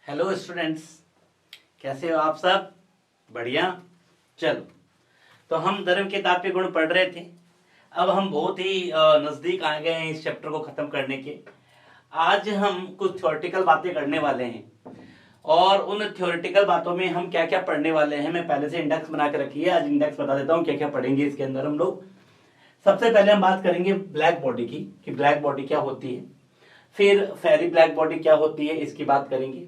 Hello students, कैसे हो आप सब? बढ़िया। चलो, तो हम धर्म के ताप के गुण पढ़ रहे थे। अब हम बहुत ही नजदीक आ गए हैं इस चैप्टर को खत्म करने के। आज हम कुछ थ्योरेटिकल बातें करने वाले हैं और उन थ्योरेटिकल बातों में हम क्या क्या पढ़ने वाले हैं मैं पहले से इंडेक्स बना के रखी है। आज इंडेक्स बता देता हूँ क्या क्या पढ़ेंगे इसके अंदर हम लोग। सबसे पहले हम बात करेंगे ब्लैक बॉडी की कि ब्लैक बॉडी क्या होती है। फिर फेरी ब्लैक बॉडी क्या होती है इसकी बात करेंगे।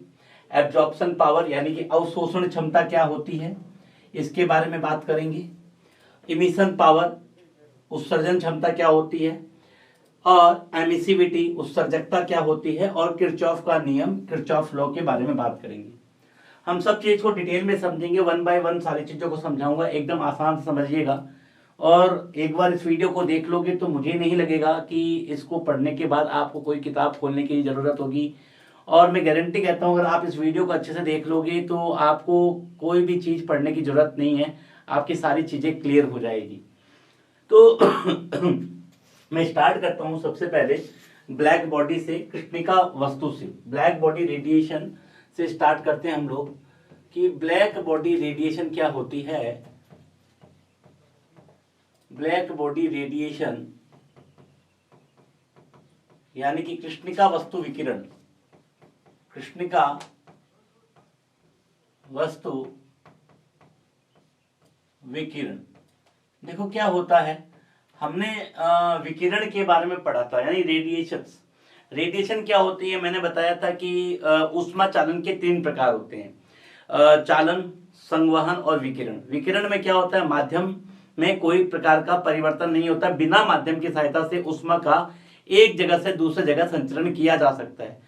एब्जॉर्प्शन पावर यानी कि अवशोषण क्षमता क्या होती है इसके बारे में बात करेंगे। इमिशन पावर उत्सर्जन क्षमता क्या होती है, और एमिसिविटी उत्सर्जकता क्या होती है, और किरचॉफ का नियम किरचॉफ लॉ के बारे में बात करेंगे। हम सब चीज को डिटेल में समझेंगे, वन बाय वन सारी चीजों को समझाऊंगा, एकदम आसान से समझिएगा। और एक बार इस वीडियो को देख लोगे तो मुझे नहीं लगेगा कि इसको पढ़ने के बाद आपको कोई किताब खोलने की जरूरत होगी। और मैं गारंटी कहता हूं अगर आप इस वीडियो को अच्छे से देख लोगे तो आपको कोई भी चीज पढ़ने की जरूरत नहीं है, आपकी सारी चीजें क्लियर हो जाएगी। तो मैं स्टार्ट करता हूं सबसे पहले ब्लैक बॉडी से, कृष्णिका वस्तु से, ब्लैक बॉडी रेडिएशन से स्टार्ट करते हैं हम लोग कि ब्लैक बॉडी रेडिएशन क्या होती है। ब्लैक बॉडी रेडिएशन यानी कि कृष्णिका वस्तु विकिरण, कृष्णिका वस्तु विकिरण। देखो क्या होता है, हमने विकिरण के बारे में पढ़ा था यानी रेडिएशन। रेडिएशन क्या होती है मैंने बताया था कि ऊष्मा चालन के 3 प्रकार होते हैं, चालन, संवहन और विकिरण। विकिरण में क्या होता है, माध्यम में कोई प्रकार का परिवर्तन नहीं होता, बिना माध्यम की सहायता से ऊष्मा का एक जगह से दूसरी जगह संचरण किया जा सकता है।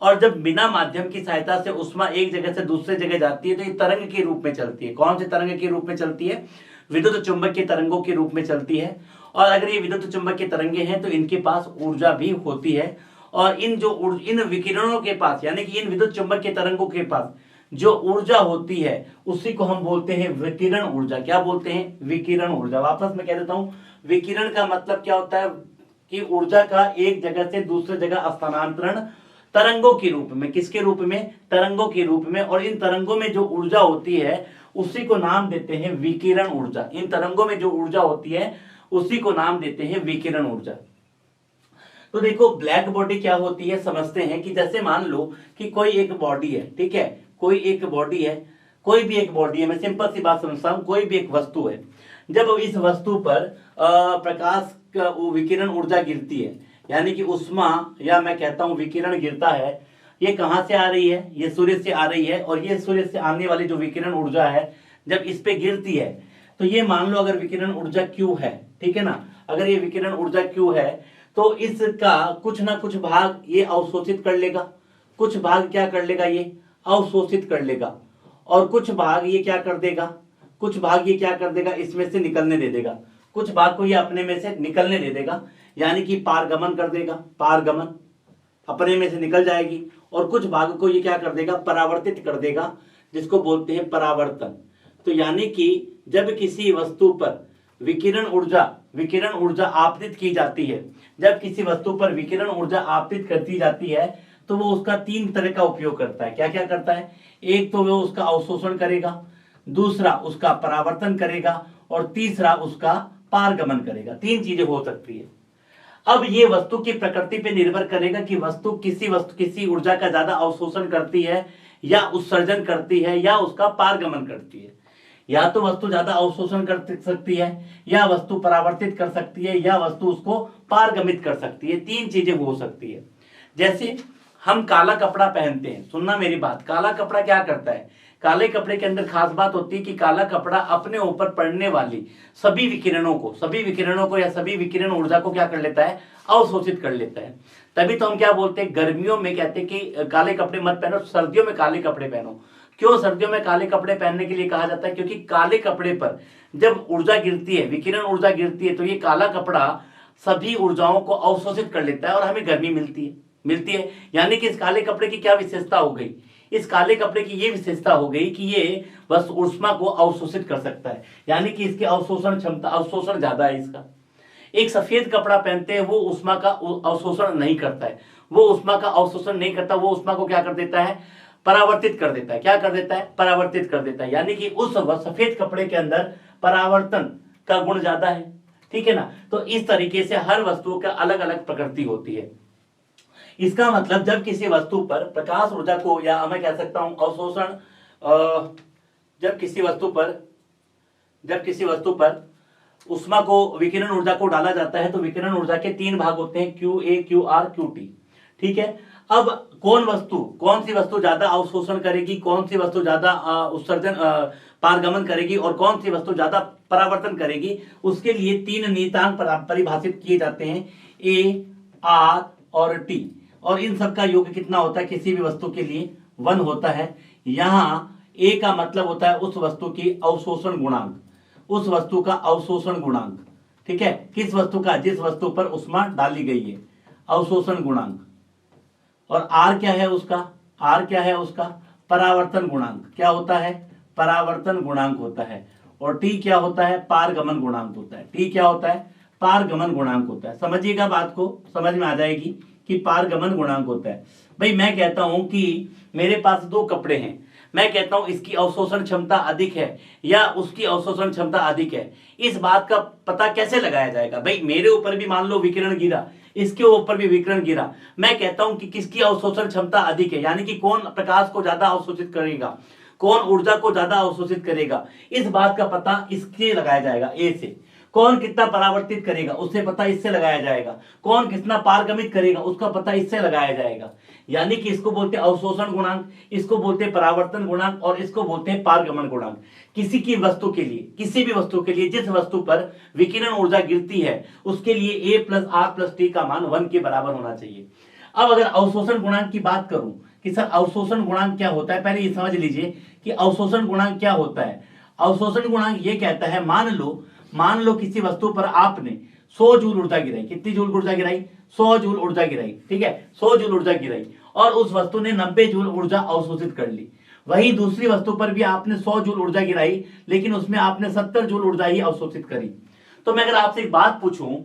और जब बिना माध्यम की सहायता से ऊष्मा एक जगह से दूसरी जगह जाती है तो ये तरंग के रूप में चलती है। कौन सी तरंग के रूप में चलती है? विद्युत चुंबक के तरंगों के रूप में चलती है। और अगर ये विद्युत चुंबक के तरंगे हैं तो इनके पास ऊर्जा भी होती है। और इन विकिरणों के पास यानी कि इन विद्युत चुंबक के तरंगों के पास जो ऊर्जा होती है उसी को हम बोलते हैं विकिरण ऊर्जा। क्या बोलते हैं? विकिरण ऊर्जा। वापस मैं कह देता हूं, विकिरण का मतलब क्या होता है कि ऊर्जा का एक जगह से दूसरी जगह स्थानांतरण तरंगों के रूप में। किसके रूप में? तरंगों के रूप में। और इन तरंगों में जो ऊर्जा होती है उसी को नाम देते हैं विकिरण ऊर्जा। इन तरंगों में जो ऊर्जा होती है उसी को नाम देते हैं विकिरण ऊर्जा। तो देखो ब्लैक बॉडी क्या होती है समझते हैं कि जैसे मान लो कि कोई एक बॉडी है, ठीक है, कोई एक बॉडी है, कोई भी एक बॉडी है, मैं सिंपल सी बात समझता हूं, कोई भी एक वस्तु है। जब इस वस्तु पर प्रकाश का विकिरण ऊर्जा गिरती है यानी कि उष्मा या मैं कहता हूं विकिरण गिरता है, ये कहां से आ रही है? ये सूर्य से आ रही है। और ये सूर्य से आने वाली जो विकिरण ऊर्जा है जब इस पे गिरती है तो ये मान लो अगर विकिरण ऊर्जा Q है, ठीक है ना, अगर ये विकिरण ऊर्जा Q है तो इसका कुछ ना कुछ भाग ये अवशोषित कर लेगा, कुछ भाग क्या कर लेगा, ये अवशोषित कर लेगा, और कुछ भाग ये क्या कर देगा, कुछ भाग ये क्या कर देगा, इसमें से निकलने दे देगा, कुछ भाग को ये अपने में से निकलने दे देगा यानी कि पारगमन कर देगा, पारगमन अपने में से निकल जाएगी। और कुछ भाग को ये क्या कर देगा, परावर्तित कर देगा, जिसको बोलते हैं परावर्तन। तो यानी कि जब किसी वस्तु पर विकिरण ऊर्जा आपतित की जाती है, जब किसी वस्तु पर विकिरण ऊर्जा आपतित करती जाती है तो वो उसका 3 तरह का उपयोग करता है। क्या क्या करता है? एक तो वो उसका अवशोषण करेगा, दूसरा उसका परावर्तन करेगा, और तीसरा उसका पारगमन करेगा। 3 चीजें हो सकती है। अब ये वस्तु की प्रकृति पे निर्भर करेगा कि वस्तु किसी ऊर्जा का ज्यादा अवशोषण करती है या उत्सर्जन करती है या उसका पारगमन करती है। या तो वस्तु ज्यादा अवशोषण कर सकती है, या वस्तु परावर्तित कर सकती है, या वस्तु उसको पारगमित कर सकती है। 3 चीजें हो सकती है। जैसे हम काला कपड़ा पहनते हैं, सुनना मेरी बात, काला कपड़ा क्या करता है? काले कपड़े के अंदर खास बात होती है कि काला कपड़ा अपने ऊपर पड़ने वाली सभी विकिरणों को या सभी विकिरण ऊर्जा को क्या कर लेता है? अवशोषित कर लेता है। तभी तो हम क्या बोलते हैं, गर्मियों में कहते हैं कि काले कपड़े मत पहनो, सर्दियों में काले कपड़े पहनो। क्यों सर्दियों में काले कपड़े पहनने के लिए कहा जाता है? क्योंकि काले कपड़े पर जब ऊर्जा गिरती है, विकिरण ऊर्जा गिरती है, तो ये काला कपड़ा सभी ऊर्जाओं को अवशोषित कर लेता है और हमें गर्मी मिलती है। यानी कि इस काले कपड़े की क्या विशेषता हो गई? इस काले कपड़े की ये विशेषता हो गई कि ये बस ऊष्मा को अवशोषित कर सकता है, यानी कि इसकी अवशोषण क्षमता, अवशोषण ज्यादा है इसका। एक सफेद कपड़ा पहनते हैं वो ऊष्मा का अवशोषण नहीं करता है, वो ऊष्मा का अवशोषण नहीं करता, वो ऊष्मा को क्या कर देता है? परावर्तित कर देता है। क्या कर देता है? परावर्तित कर देता है। यानी कि उस सफेद कपड़े के अंदर परावर्तन का गुण ज्यादा है, ठीक है ना। तो इस तरीके से हर वस्तु का अलग अलग प्रकृति होती है। इसका मतलब जब किसी वस्तु पर प्रकाश ऊर्जा को, या मैं कह सकता हूं अवशोषण, जब किसी वस्तु पर उष्मा को, विकिरण ऊर्जा को डाला जाता है तो विकिरण ऊर्जा के 3 भाग होते हैं, QA, QR, QT, ठीक है। अब कौन सी वस्तु ज्यादा अवशोषण करेगी, कौन सी वस्तु ज्यादा उत्सर्जन पारगमन करेगी और कौन सी वस्तु ज्यादा परावर्तन करेगी, उसके लिए 3 नियतांक परिभाषित किए जाते हैं, A, R और T। और इन सब का योग कितना होता है? किसी भी वस्तु के लिए 1 होता है। यहाँ A का मतलब होता है उस वस्तु की अवशोषण गुणांक, उस वस्तु का अवशोषण गुणांक, ठीक है। किस वस्तु का? जिस वस्तु पर उष्मा डाली गई है, अवशोषण गुणांक। और R क्या है उसका? R क्या है उसका? परावर्तन गुणांक। क्या होता है? परावर्तन गुणांक होता है। और T क्या होता है? पारगमन गुणांक होता है। T क्या होता है? पारगमन गुणांक होता है। समझिएगा बात को, समझ में आ जाएगी कि पारगमन गुणांक होता है। भाई मैं कहता हूं कि मेरे पास 2 कपड़े हैं, मैं कहता हूं इसकी अवशोषण क्षमता अधिक है या उसकी अवशोषण क्षमता अधिक है, इस बात का पता कैसे लगाया जाएगा? भाई मेरे ऊपर भी मान लो विकिरण गिरा, इसके ऊपर भी विकिरण गिरा, मैं कहता हूं कि किसकी अवशोषण क्षमता अधिक है, यानी कि कौन प्रकाश को ज्यादा अवशोषित करेगा, कौन ऊर्जा को ज्यादा अवशोषित करेगा, इस बात का पता इससे लगाया जाएगा, ए से। कौन कितना परावर्तित करेगा उससे पता इससे लगाया जाएगा, कौन कितना पारगमित करेगा उसका पता इससे लगाया जाएगा। यानी कि इसको बोलते हैं अवशोषण गुणांक, इसको बोलते हैं परावर्तन गुणांक और इसको बोलते हैं पारगमन गुणांक। किसी की वस्तु के लिए, किसी भी वस्तु के लिए जिस वस्तु पर विकिरण ऊर्जा गिरती है उसके लिए A+R+T का मान 1 के बराबर होना चाहिए। अब अगर अवशोषण गुणांक की बात करूं कि सर अवशोषण गुणांक क्या होता है, पहले ये समझ लीजिए कि अवशोषण गुणांक क्या होता है। अवशोषण गुणांक ये कहता है, मान लो किसी वस्तु पर आपने 100 जूल ऊर्जा गिराई। कितनी जूल ऊर्जा गिराई? 100 जूल ऊर्जा गिराई, ठीक है, 100 जूल ऊर्जा गिराई और उस वस्तु ने 90 जूल ऊर्जा अवशोषित कर ली। वही दूसरी वस्तु पर भी आपने 100 जूल ऊर्जा गिराई, लेकिन उसमें आपने 70 जूल ऊर्जा ही अवशोषित करी। तो मैं अगर आपसे एक बात पूछूं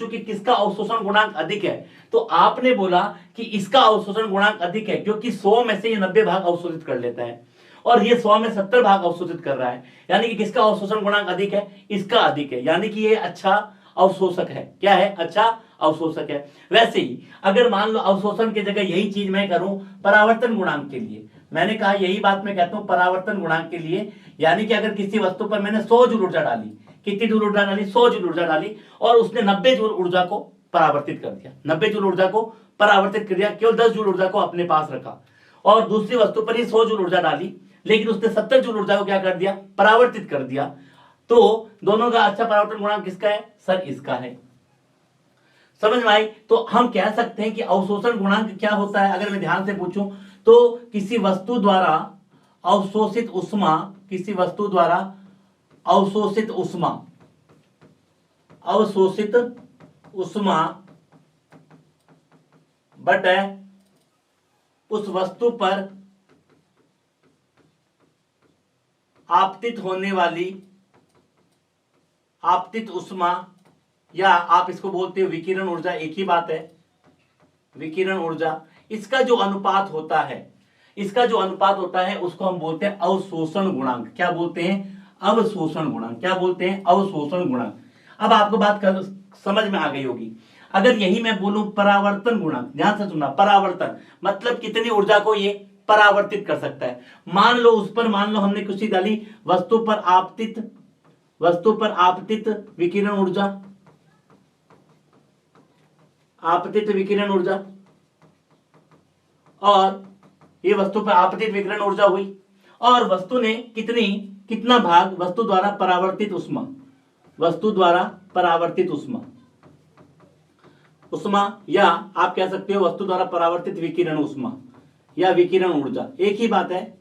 कि किसका अवशोषण गुणांक अधिक है, तो आपने बोला कि इसका अवशोषण गुणांक अधिक है क्योंकि 100 में से ये 90 भाग अवशोषित कर लेता है और ये 100 में 70 भाग अवशोषित कर रहा है। यानी कि किसका अवशोषण गुणांक अधिक है? इसका अधिक है, यानी कि ये अच्छा अवशोषक है। क्या है? अच्छा अवशोषक है। वैसे ही अगर मान लो अवशोषण की जगह यही चीज मैं करूं परावर्तन गुणांक के लिए, मैंने कहा यही बात मैं कहता हूं परावर्तन गुणांक के लिए, यानी कि अगर किसी वस्तु पर मैंने 100 जूल ऊर्जा डाली, कितनी जूल ऊर्जा डाली? 100 जूल ऊर्जा डाली और उसने 90 जूल ऊर्जा को परावर्तित कर दिया, 90 जूल ऊर्जा को परावर्तित कर दिया, केवल 10 जूल ऊर्जा को अपने पास रखा। और दूसरी वस्तु पर ही 100 जूल ऊर्जा डाली, लेकिन उसने 70 जूल ऊर्जा को क्या कर दिया? परावर्तित कर दिया। तो दोनों का अच्छा परावर्तन गुणांक किसका है? सर इसका है। समझ में आई? तो हम कह सकते हैं कि अवशोषण गुणांक क्या होता है, अगर मैं ध्यान से पूछूं तो किसी वस्तु द्वारा अवशोषित उष्मा, किसी वस्तु द्वारा अवशोषित उष्मा बट उस वस्तु पर आपतित होने वाली आपतित उष्मा, या आप इसको बोलते हो विकिरण ऊर्जा, एक ही बात है, विकिरण ऊर्जा, इसका जो अनुपात होता है उसको हम बोलते हैं अवशोषण गुणांक। क्या बोलते हैं? अवशोषण गुणांक। क्या बोलते हैं? अवशोषण गुणांक। अब आपको बात समझ में आ गई होगी। अगर यही मैं बोलूं परावर्तन गुणांक, ध्यान से सुनना, परावर्तन मतलब कितनी ऊर्जा को ये परावर्तित कर सकता है। मान लो हमने कुछ चीज डाली, वस्तु पर आपतित विकिरण ऊर्जा, आपतित विकिरण ऊर्जा, और ये वस्तु पर आपतित विकिरण ऊर्जा हुई और वस्तु ने कितना भाग वस्तु द्वारा परावर्तित उष्मा, या आप कह सकते हो वस्तु द्वारा परावर्तित विकिरण उष्मा या विकिरण ऊर्जा, एक ही बात है।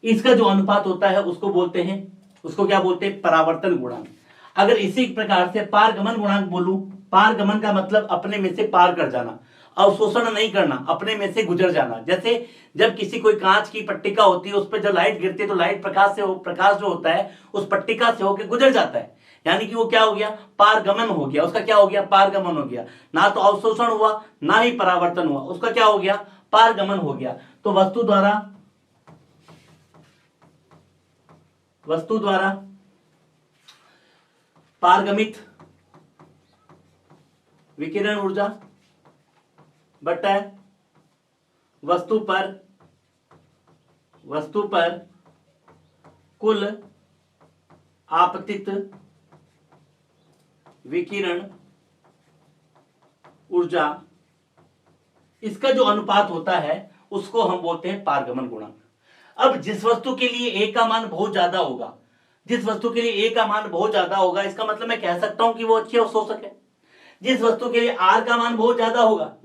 इसका जो अनुपात होता है उसको क्या बोलते हैं? परावर्तन गुणांक। अगर इसी प्रकार से पारगमन गुणांक बोलूं, पारगमन का मतलब अपने में से पार कर जाना, अवशोषण नहीं करना, अपने में से गुजर जाना। जैसे जब किसी कोई कांच की पट्टिका होती है, उस पर जब लाइट गिरती है तो लाइट प्रकाश जो होता है उस पट्टिका से होकर गुजर जाता है, यानी कि वो क्या हो गया? पारगमन हो गया। उसका क्या हो गया? पारगमन हो गया। ना तो अवशोषण हुआ ना ही परावर्तन हुआ, उसका क्या हो गया? पारगमन हो गया। तो वस्तु द्वारा पारगमित विकिरण ऊर्जा बटा वस्तु पर कुल आपतित विकिरण ऊर्जा, इसका जो अनुपात होता है उसको हम बोलते हैं पारगमन गुणांक। अब जिस वस्तु के लिए ए का मान बहुत ज्यादा होगा, इसका मतलब मैं कह सकता हूं कि वो अच्छी अवशोषक है। जिस वस्तु के लिए आर का मान बहुत ज्यादा होगा,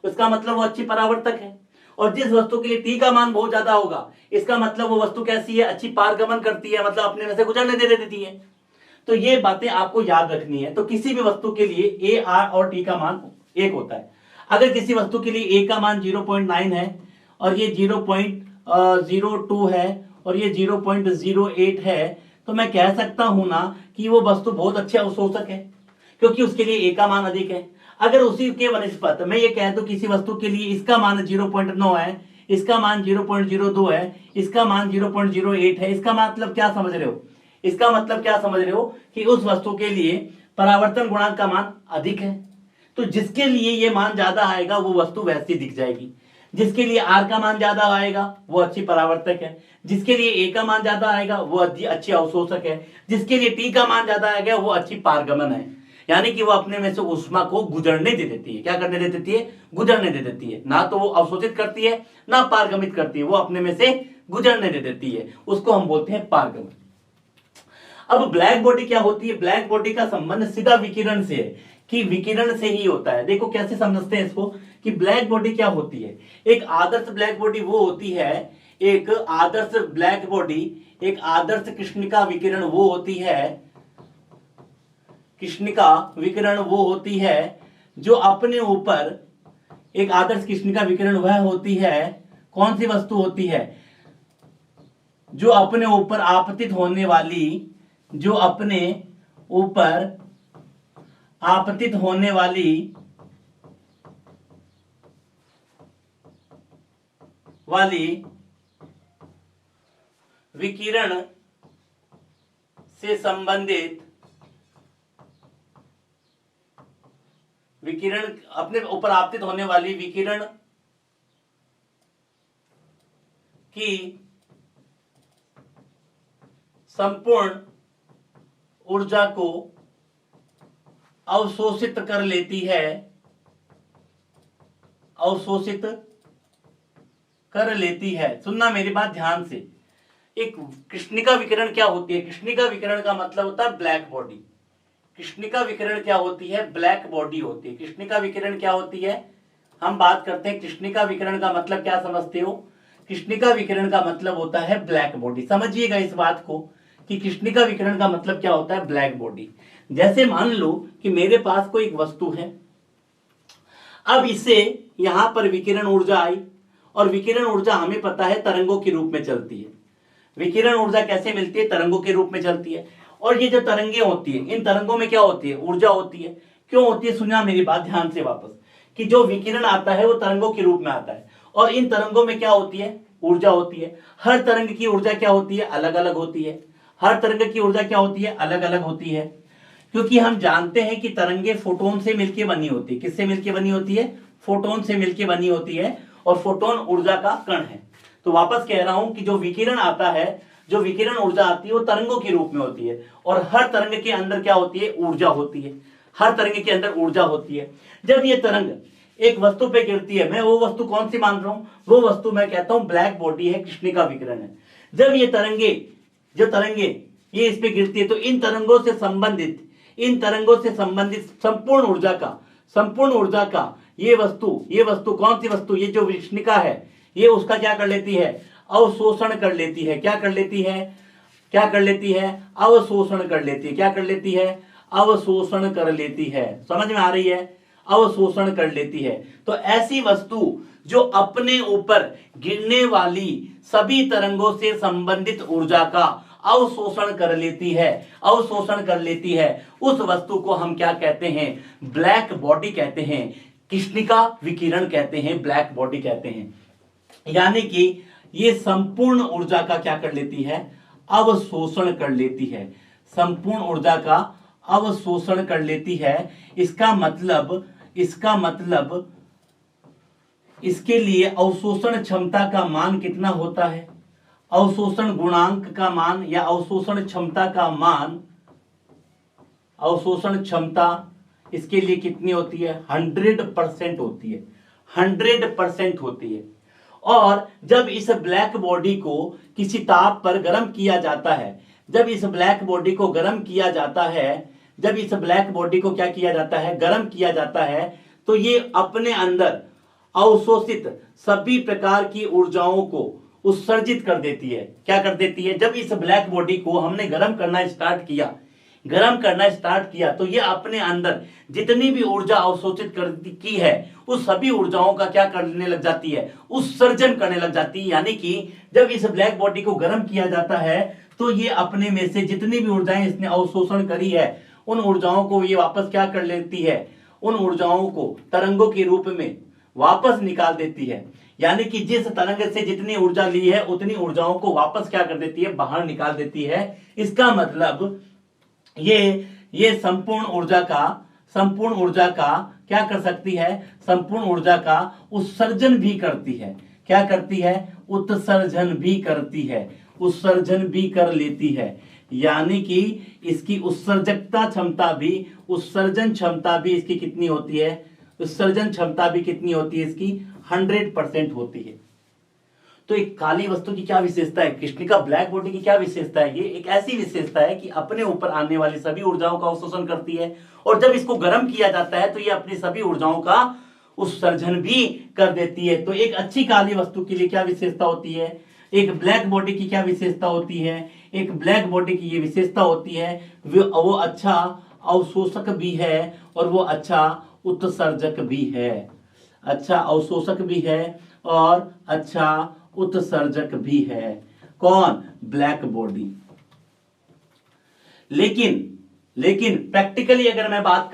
उसका मतलब वो अच्छी परावर्तक है। और जिस वस्तु के लिए टी का मान बहुत ज्यादा होगा, इसका मतलब वो वस्तु कैसी है, अच्छी पारगमन करती है, मतलब अपने में से गुजरने दे देती है। तो ये बातें आपको याद रखनी है। तो किसी भी वस्तु के लिए ए, आर और टी का मान 1 होता है। अगर किसी वस्तु के लिए ए का मान 0.9 है और ये 0.02 है और ये 0.08 है, तो मैं कह सकता हूं ना कि वो वस्तु बहुत अच्छी अवशोषक है, क्योंकि उसके लिए ए का मान अधिक है। अगर उसी के वनस्पत मैं ये कह दूं किसी वस्तु के लिए इसका मान 0.9 है, इसका मान 0.02 है, इसका मान 0.08 है, इसका मतलब क्या समझ रहे हो कि उस वस्तु के लिए परावर्तन गुणांक का मान अधिक है। तो जिसके लिए ये मान ज्यादा आएगा वो वस्तु वैसी दिख जाएगी। जिसके लिए आर का मान ज्यादा आएगा वो अच्छी परावर्तक है, जिसके लिए ए का मान ज्यादा आएगा वो अच्छी अवशोषक है, जिसके लिए टी का मान ज्यादा आएगा वो अच्छी पारगमन है। यानी कि वो अपने में से ऊष्मा को गुजरने दे देती है। क्या करने दे देती है? गुजरने दे देती है। ना तो वो अवशोषित करती है ना पारगमित करती है, वो अपने में से गुजरने दे देती है, उसको हम बोलते हैं पारगमन। अब ब्लैक बॉडी क्या होती है? ब्लैक बॉडी का संबंध सीधा विकिरण से है, कि विकिरण से ही होता है। देखो कैसे समझते हैं इसको कि ब्लैक बॉडी क्या होती है। एक आदर्श ब्लैक बॉडी वो होती है, एक आदर्श कृष्णिका विकिरण वो होती है, जो अपने ऊपर, एक आदर्श कृष्णिका विकिरण वह होती है, कौन सी वस्तु होती है? जो अपने ऊपर आपतित होने वाली विकिरण से संबंधित, अपने ऊपर आपतित होने वाली विकिरण की संपूर्ण ऊर्जा को अवशोषित कर लेती है। सुनना मेरी बात ध्यान से। एक कृष्णिका विकिरण क्या होती है? कृष्णिका विकिरण का मतलब होता है ब्लैक बॉडी। कृष्णिका विकिरण क्या होती है? ब्लैक बॉडी होती है। कृष्णिका विकिरण क्या होती है? हम बात करते हैं कृष्णिका विकिरण का मतलब क्या समझते हो? कृष्णिका विकिरण का मतलब होता है ब्लैक बॉडी। समझिएगा इस बात को कि कृष्णिका विकिरण का मतलब क्या होता है? Black body. जैसे मान लो कि मेरे पास कोई एक वस्तु है, अब इसे यहां पर विकिरण ऊर्जा आई, और विकिरण ऊर्जा हमें पता है तरंगों के रूप में चलती है। विकिरण ऊर्जा कैसे मिलती है? तरंगों के रूप में चलती है। और ये जो तरंगे होती है, इन तरंगों में क्या होती है? ऊर्जा होती है। क्यों होती है? सुना मेरी बात ध्यान से वापस, कि जो विकिरण आता है वो तरंगों के रूप में आता है, और इन तरंगों में क्या होती है? ऊर्जा होती है। हर तरंग की ऊर्जा क्या होती है? अलग अलग होती है। हर तरंग की ऊर्जा क्या होती है? अलग अलग होती है। क्योंकि हम जानते हैं कि तरंगे फोटोन से मिलकर बनी होती है। किससे मिलकर बनी होती है? फोटोन से मिलकर बनी होती है, और फोटोन ऊर्जा का कण है। तो वापस कह रहा हूं कि जो विकिरण आता है, जो विकिरण ऊर्जा आती है वो तरंगों के रूप में होती है, और हर तरंग के अंदर क्या होती है? ऊर्जा होती है। हर तरंग के अंदर ऊर्जा होती है। जब ये तरंग एक वस्तु पे गिरती है, मैं वो वस्तु कौन सी मान रहा हूं? वो वस्तु मैं कहता हूं ब्लैक बॉडी है, कृष्णिका विकिरण है। जब ये तरंगे ये इस पे गिरती है, तो इन तरंगों से संबंधित संपूर्ण ऊर्जा का ये वस्तु कौन सी वस्तु? ये जो कृष्णिका है, ये उसका क्या कर लेती है? अवशोषण कर लेती है। क्या कर लेती है? अवशोषण कर लेती है। क्या कर लेती है? अवशोषण कर लेती है। समझ में आ रही है? अवशोषण कर लेती है। तो ऐसी वस्तु जो अपने ऊपर गिरने वाली सभी तरंगों से संबंधित ऊर्जा का अवशोषण कर लेती है, उस वस्तु को हम क्या कहते हैं? ब्लैक बॉडी कहते हैं। कृष्णिका विकिरण कहते हैं, ब्लैक बॉडी कहते हैं। यानी कि ये संपूर्ण ऊर्जा का क्या कर लेती है, अवशोषण कर लेती है, संपूर्ण ऊर्जा का अवशोषण कर लेती है। इसका मतलब इसके लिए अवशोषण क्षमता का मान कितना होता है, अवशोषण गुणांक का मान या अवशोषण क्षमता का मान, अवशोषण क्षमता इसके लिए कितनी होती है, 100% होती है, 100% होती है। और जब इस ब्लैक बॉडी को किसी ताप पर गर्म किया जाता है, जब इस ब्लैक बॉडी को गर्म किया जाता है, जब इस ब्लैक बॉडी को क्या किया जाता है, गर्म किया जाता है, तो ये अपने अंदर अवशोषित सभी प्रकार की ऊर्जाओं को उत्सर्जित कर देती है। क्या कर देती है, जब इस ब्लैक बॉडी को हमने गर्म करना स्टार्ट किया तो ये अपने अंदर जितनी भी ऊर्जा अवशोषित की है उस सभी ऊर्जाओं का क्या करने लग जाती है, उत्सर्जन करने लग जाती है। यानी कि जब इस ब्लैक बॉडी को गर्म किया जाता है तो ये अपने में से जितनी भी ऊर्जाएं इसने अवशोषण करी है उन ऊर्जाओं को ये वापस क्या कर लेती है, उन ऊर्जाओं को तरंगों के रूप में वापस निकाल देती है। यानी कि जिस तरंग से जितनी ऊर्जा ली है उतनी ऊर्जाओं को वापस क्या कर देती है, बाहर निकाल देती है। इसका मतलब ये संपूर्ण ऊर्जा का क्या कर सकती है, संपूर्ण ऊर्जा का उत्सर्जन भी करती है। क्या करती है, उत्सर्जन भी करती है, उत्सर्जन भी कर लेती है। यानी कि इसकी उत्सर्जकता क्षमता भी, उत्सर्जन क्षमता भी इसकी कितनी होती है, उत्सर्जन क्षमता भी कितनी होती है इसकी, 100% होती है। तो एक काली वस्तु की क्या विशेषता है, कृष्णिका ब्लैक बॉडी की क्या विशेषता है, ये एक ऐसी विशेषता है कि अपने ऊपर आने वाली सभी ऊर्जाओं का अवशोषण करती है और जब इसको गर्म किया जाता है तो ये अपनी सभी ऊर्जाओं का उत्सर्जन भी कर देती है। तो एक अच्छी काली वस्तु के लिए क्या विशेषता होती है, एक ब्लैक बॉडी की क्या विशेषता होती है, एक ब्लैक बॉडी की ये विशेषता होती है वो अच्छा अवशोषक भी है और वो अच्छा उत्सर्जक भी है, अच्छा अवशोषक भी है और अच्छा उत्सर्जक भी है। कौन, ब्लैक बॉडी। लेकिन प्रैक्टिकली अगर मैं बात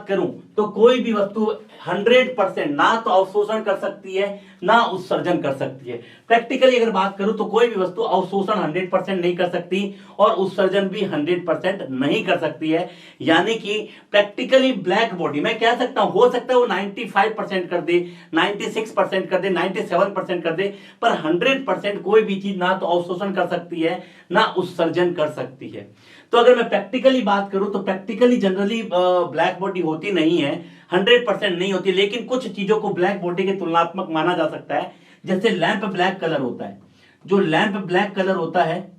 करूं तो कोई भी वस्तु 100% ना तो अवशोषण कर सकती है ना उत्सर्जन कर सकती है। प्रैक्टिकली अगर बात करूं तो कोई भी वस्तु अवशोषण 100% नहीं कर सकती और उत्सर्जन भी 100% नहीं कर सकती है। यानी कि प्रैक्टिकली ब्लैक बॉडी मैं कह सकता हूं, हो सकता है वो 95% कर दे, 96% कर दे, 97% कर दे, पर 100% कोई भी चीज ना तो अवशोषण कर सकती है ना उत्सर्जन कर सकती है। तो अगर मैं प्रैक्टिकली बात करूं तो प्रैक्टिकली जनरली ब्लैक बॉडी होती नहीं है, 100% नहीं होती, लेकिन कुछ चीजों को ब्लैक बॉडी के तुलनात्मक माना जा सकता है। जैसे लैंप ब्लैक कलर होता है, जो लैंप ब्लैक कलर होता है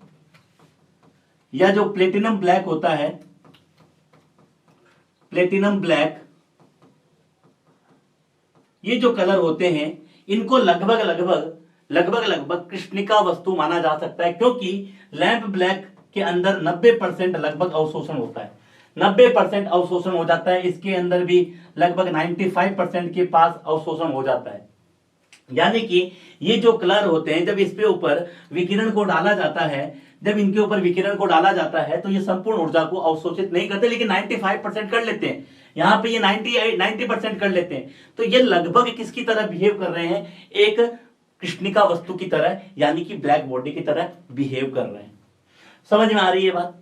या जो प्लेटिनम ब्लैक होता है, प्लेटिनम ब्लैक, ये जो कलर होते हैं इनको लगभग कृष्णिका वस्तु माना जा सकता है, क्योंकि लैंप ब्लैक के अंदर 90% लगभग अवशोषण होता है, 90% अवशोषण हो जाता है। इसके अंदर भी लगभग 95% के पास अवशोषण हो जाता है। यानी कि ये जो कलर होते हैं जब इस पे ऊपर विकिरण को डाला जाता है, जब इनके ऊपर विकिरण को डाला जाता है तो ये संपूर्ण ऊर्जा को अवशोषित नहीं करते, लेकिन 95% कर लेते हैं। यहाँ पे ये 90% कर लेते हैं। तो ये लगभग किसकी तरह बिहेव कर रहे हैं, एक कृष्णिका वस्तु की तरह, यानी कि ब्लैक बॉडी की तरह बिहेव कर रहे हैं। समझ में आ रही है बात।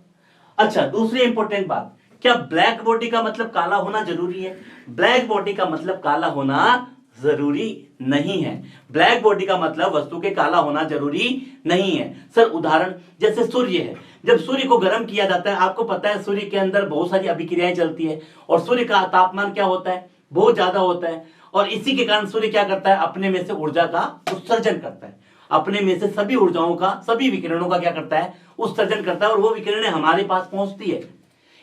अच्छा, दूसरी इंपॉर्टेंट बात, क्या ब्लैक बॉडी का मतलब काला होना जरूरी है? ब्लैक बॉडी का मतलब काला होना जरूरी नहीं है। ब्लैक बॉडी का मतलब वस्तु के काला होना जरूरी नहीं है। सर उदाहरण, जैसे सूर्य है, जब सूर्य को गर्म किया जाता है, आपको पता है सूर्य के अंदर बहुत सारी अभिक्रियाएं चलती है और सूर्य का तापमान क्या होता है, बहुत ज्यादा होता है, और इसी के कारण सूर्य क्या करता है, अपने में से ऊर्जा का उत्सर्जन करता है, अपने में से सभी ऊर्जाओं का, सभी विकिरणों का क्या करता है, उत्सर्जन करता है, और वो विकिरणें हमारे पास पहुंचती है।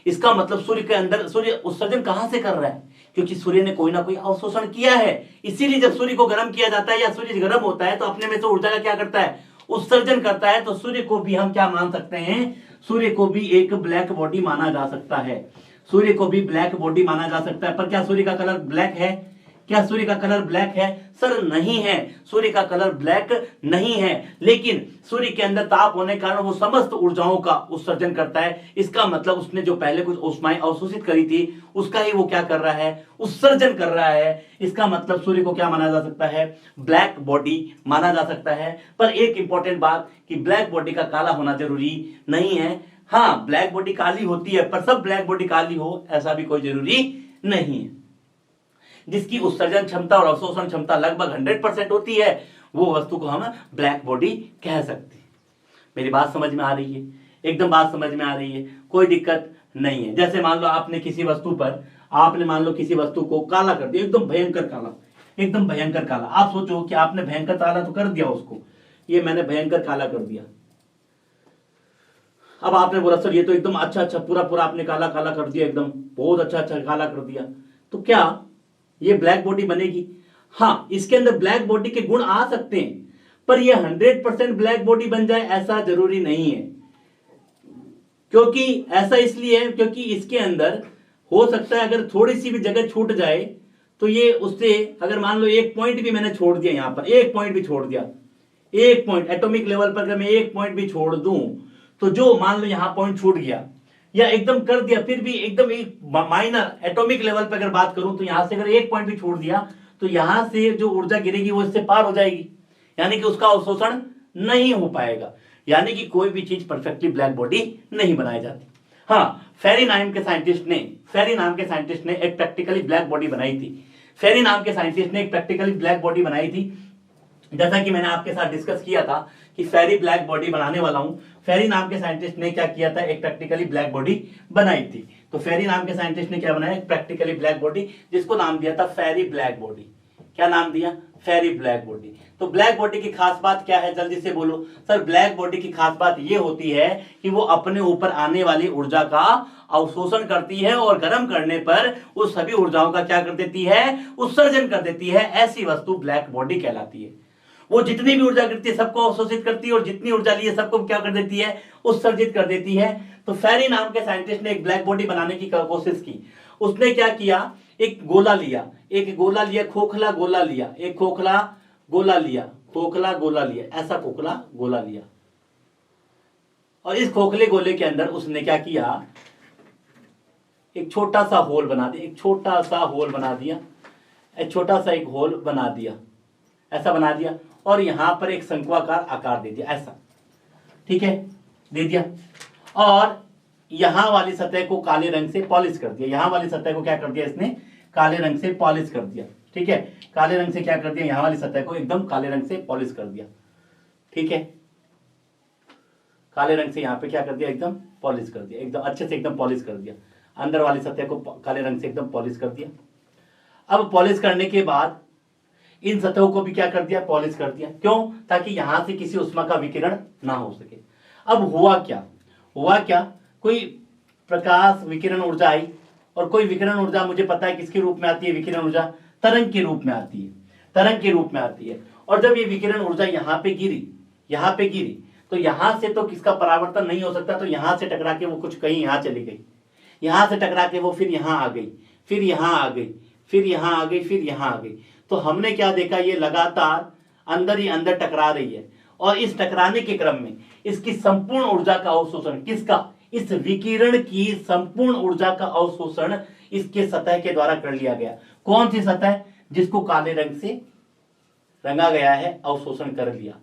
इसका मतलब सूर्य के अंदर, सूर्य उत्सर्जन कहां से कर रहा है, क्योंकि सूर्य ने कोई ना कोई अवशोषण किया है। इसीलिए जब सूर्य को गर्म किया जाता है या सूर्य गर्म होता है तो अपने में से ऊर्जा का क्या करता है, उत्सर्जन करता है। तो सूर्य को भी हम क्या मान सकते हैं, सूर्य को भी एक ब्लैक बॉडी माना जा सकता है, सूर्य को भी ब्लैक बॉडी माना जा सकता है। पर क्या सूर्य का कलर ब्लैक है? क्या सूर्य का कलर ब्लैक है? सर नहीं है, सूर्य का कलर ब्लैक नहीं है, लेकिन सूर्य के अंदर ताप होने के कारण वो समस्त ऊर्जाओं का उत्सर्जन करता है। इसका मतलब उसने जो पहले कुछ ऊष्माएं अवशोषित करी थी उसका ही वो क्या कर रहा है? उत्सर्जन कर रहा है। इसका मतलब सूर्य को क्या माना जा सकता है? ब्लैक बॉडी माना जा सकता है। पर एक इंपॉर्टेंट बात कि ब्लैक बॉडी का काला होना जरूरी नहीं है। हाँ, ब्लैक बॉडी काली होती है, पर सब ब्लैक बॉडी काली हो ऐसा भी कोई जरूरी नहीं है। जिसकी उत्सर्जन क्षमता और अवशोषण क्षमता लगभग 100% होती है वो वस्तु को हम ब्लैक बॉडी कह सकते हैं। मेरी बात समझ में आ रही है? एकदम बात समझ में आ रही है, कोई दिक्कत नहीं है। जैसे मान लो आपने किसी वस्तु पर, आपने मान लो किसी वस्तु को काला कर दिया, एकदम भयंकर काला, एकदम भयंकर काला। आप सोचो कि आपने भयंकर काला तो कर दिया उसको, ये मैंने भयंकर काला कर दिया। अब आपने बोला सर ये तो एकदम अच्छा अच्छा पूरा पूरा आपने काला काला कर दिया, एकदम बहुत अच्छा अच्छा काला कर दिया, तो क्या ये ब्लैक बॉडी बनेगी? हाँ, इसके अंदर ब्लैक बॉडी के गुण आ सकते हैं, पर ये 100% ब्लैक बॉडी बन जाए ऐसा जरूरी नहीं है। क्योंकि ऐसा इसलिए है क्योंकि इसके अंदर हो सकता है अगर थोड़ी सी भी जगह छूट जाए तो ये उससे, अगर मान लो एक पॉइंट भी मैंने छोड़ दिया, यहां पर एक पॉइंट भी छोड़ दिया, एक पॉइंट एटॉमिक लेवल पर अगर मैं एक पॉइंट भी छोड़ दूं तो जो मान लो यहां पॉइंट छूट गया या एकदम कर दिया, फिर भी एकदम एक माइनर एटॉमिक लेवल पर अगर बात करूं तो यहां से अगर एक पॉइंट भी छोड़ दिया तो यहां से जो ऊर्जा गिरेगी वो इससे पार हो जाएगी, यानी कि उसका अवशोषण नहीं हो पाएगा। यानी कि कोई भी चीज परफेक्टली ब्लैक बॉडी नहीं बनाई जाती। हाँ, फेरी नाम के साइंटिस्ट ने एक प्रैक्टिकली ब्लैक बॉडी बनाई थी। फेरी नाम के साइंटिस्ट ने एक प्रैक्टिकली ब्लैक बॉडी बनाई थी। जैसा कि मैंने आपके साथ डिस्कस किया था कि फेरी ब्लैक बॉडी बनाने वाला हूं। फेरी नाम के साइंटिस्ट ने क्या किया था? एक प्रैक्टिकली ब्लैक बॉडी बनाई थी। तो फेरी नाम के साइंटिस्ट ने क्या बनाया? एक प्रैक्टिकली ब्लैक बॉडी, जिसको नाम दिया था फेरी ब्लैक बॉडी। क्या नाम दिया? फेरी ब्लैक बॉडी। तो ब्लैक बॉडी की खास बात क्या है? जल्दी से बोलो सर। ब्लैक बॉडी की खास बात यह होती है कि वो अपने ऊपर आने वाली ऊर्जा का अवशोषण करती है और गर्म करने पर उस सभी ऊर्जाओं का क्या कर देती है? उत्सर्जन कर देती है। ऐसी वस्तु ब्लैक बॉडी कहलाती है। वो जितनी भी ऊर्जा गिरती है सबको अवशोषित करती है और जितनी ऊर्जा ली है सबको क्या कर देती है? उत्सर्जित कर देती है। तो फेरी नाम के साइंटिस्ट ने एक ब्लैक बॉडी बनाने की कोशिश की। उसने क्या किया? एक गोला लिया, खोखला गोला लिया, एक खोखला गोला लिया, ऐसा खोखला गोला लिया। और इस खोखले गोले के अंदर उसने क्या किया? एक छोटा सा होल बना दिया, एक छोटा सा एक होल बना दिया, ऐसा बना दिया, और यहां पर एक शंक्वाकार आकार दे दिया, ऐसा, ठीक है, दे दिया। और यहां वाली सतह को काले रंग से पॉलिश कर दिया। यहां वाली सतह को क्या कर दिया? इसने काले रंग से पॉलिश कर दिया, ठीक है। काले रंग से क्या कर दिया? यहां वाली सतह को एकदम काले रंग से पॉलिश कर दिया, ठीक है। काले रंग से यहां पे क्या कर दिया? एकदम पॉलिश कर दिया, एकदम अच्छे से एकदम पॉलिश कर दिया। अंदर वाली सतह को काले रंग से एकदम पॉलिश कर दिया। अब पॉलिश करने के बाद इन सतहों को भी क्या कर दिया? पॉलिश कर दिया। क्यों? ताकि यहां से किसी उष्मा का विकिरण ना हो सके। अब हुआ क्या? कोई प्रकाश विकिरण ऊर्जा आई, और कोई विकिरण ऊर्जा मुझे पता है किसके रूप में आती है? विकिरण ऊर्जा तरंग के रूप में आती है। और जब ये विकिरण ऊर्जा यहां पे गिरी तो यहां से तो किसका परावर्तन नहीं हो सकता, तो यहां से टकरा के वो कुछ कहीं यहां चली गई, यहां से टकरा के वो फिर यहां आ गई, फिर यहां आ गई। तो हमने क्या देखा? ये लगातार अंदर ही अंदर टकरा रही है, और इस टकराने के क्रम में इसकी संपूर्ण ऊर्जा का अवशोषण, किसका? इस विकिरण की संपूर्ण ऊर्जा का अवशोषण इसके सतह के द्वारा कर लिया गया। कौन सी सतह? जिसको काले रंग से रंगा गया है, अवशोषण कर लिया।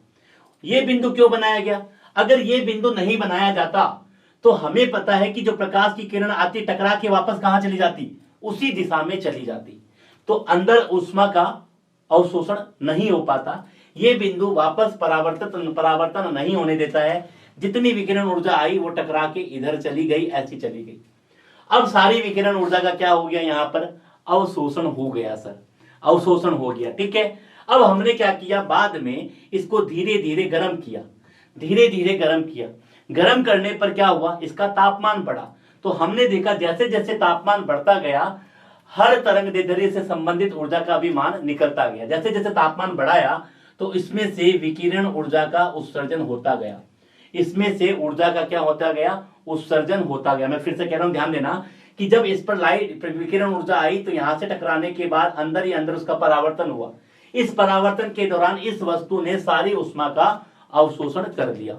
यह बिंदु क्यों बनाया गया? अगर यह बिंदु नहीं बनाया जाता तो हमें पता है कि जो प्रकाश की किरण आती, टकरा के वापस कहां चली जाती? उसी दिशा में चली जाती। तो अंदर ऊष्मा का अवशोषण नहीं हो पाता। यह बिंदु वापस परावर्तन नहीं होने देता है। जितनी विकिरण ऊर्जा आई वो टकरा के इधर चली गई, ऐसी चली गई। अब सारी विकिरण ऊर्जा का क्या हो गया? यहां पर अवशोषण हो गया सर, अवशोषण हो गया, ठीक है। अब हमने क्या किया? बाद में इसको धीरे धीरे गर्म किया। गर्म करने पर क्या हुआ? इसका तापमान बढ़ा। तो हमने देखा जैसे जैसे तापमान बढ़ता गया, हर तरंगदैर्ध्य से संबंधित ऊर्जा का भी मान निकलता गया। जैसे जैसे तापमान बढ़ाया तो इसमें से विकिरण ऊर्जा का उत्सर्जन होता गया। इसमें से ऊर्जा का क्या होता गया? उत्सर्जन होता गया। मैं फिर से कह रहा हूं, ध्यान देना कि जब इस पर लाइट विकिरण ऊर्जा आई तो यहां से टकराने के बाद अंदर ही अंदर उसका परावर्तन हुआ। इस परावर्तन के दौरान इस वस्तु ने सारी ऊष्मा का अवशोषण कर लिया,